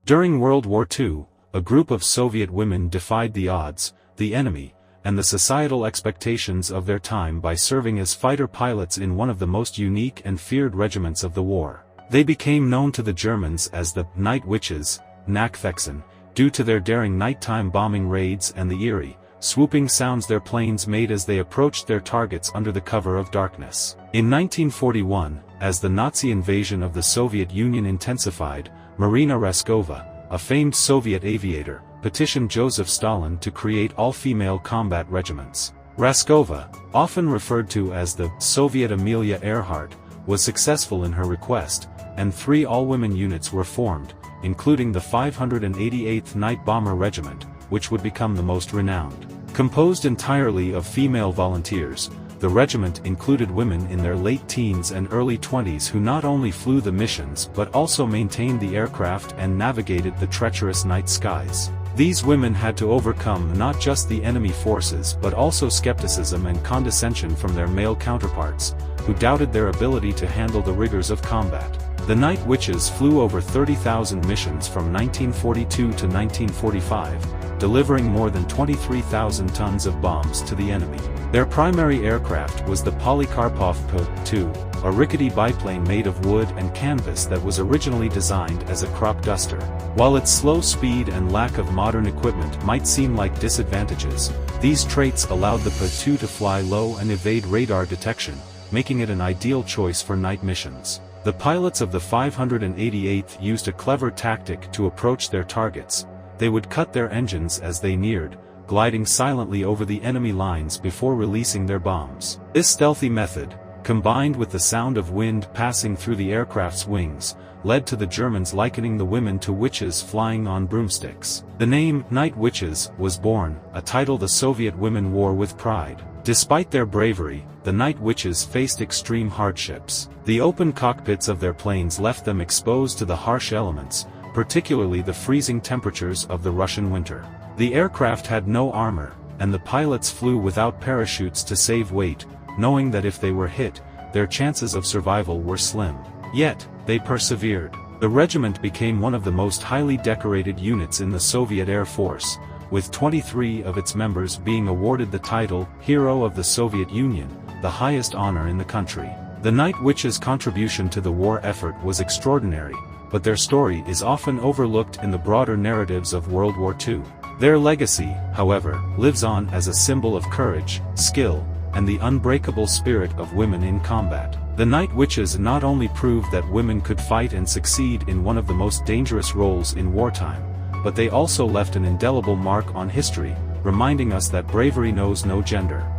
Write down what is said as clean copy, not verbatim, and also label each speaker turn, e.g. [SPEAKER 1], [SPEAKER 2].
[SPEAKER 1] During World War II, a group of Soviet women defied the odds, the enemy, and the societal expectations of their time by serving as fighter pilots in one of the most unique and feared regiments of the war. They became known to the Germans as the Night Witches, Nachtwechseln, due to their daring nighttime bombing raids and the eerie, swooping sounds their planes made as they approached their targets under the cover of darkness. In 1941, as the Nazi invasion of the Soviet Union intensified, Marina Raskova, a famed Soviet aviator, petitioned Joseph Stalin to create all-female combat regiments. Raskova, often referred to as the Soviet Amelia Earhart, was successful in her request, and 3 all-women units were formed, including the 588th Night Bomber Regiment, which would become the most renowned. Composed entirely of female volunteers, the regiment included women in their late teens and early 20s who not only flew the missions but also maintained the aircraft and navigated the treacherous night skies. These women had to overcome not just the enemy forces but also skepticism and condescension from their male counterparts, who doubted their ability to handle the rigors of combat. The Night Witches flew over 30,000 missions from 1942 to 1945, delivering more than 23,000 tons of bombs to the enemy. Their primary aircraft was the Polikarpov P-2, a rickety biplane made of wood and canvas that was originally designed as a crop duster. While its slow speed and lack of modern equipment might seem like disadvantages, these traits allowed the P-2 to fly low and evade radar detection, making it an ideal choice for night missions. The pilots of the 588th used a clever tactic to approach their targets. They would cut their engines as they neared, gliding silently over the enemy lines before releasing their bombs. This stealthy method, combined with the sound of wind passing through the aircraft's wings, led to the Germans likening the women to witches flying on broomsticks. The name Night Witches was born, a title the Soviet women wore with pride. Despite their bravery, the Night Witches faced extreme hardships. The open cockpits of their planes left them exposed to the harsh elements, particularly the freezing temperatures of the Russian winter. The aircraft had no armor, and the pilots flew without parachutes to save weight, knowing that if they were hit, their chances of survival were slim. Yet, they persevered. The regiment became one of the most highly decorated units in the Soviet Air Force, with 23 of its members being awarded the title Hero of the Soviet Union, the highest honor in the country. The Night Witches' contribution to the war effort was extraordinary, but their story is often overlooked in the broader narratives of World War II. Their legacy, however, lives on as a symbol of courage, skill, and the unbreakable spirit of women in combat. The Night Witches not only proved that women could fight and succeed in one of the most dangerous roles in wartime, but they also left an indelible mark on history, reminding us that bravery knows no gender.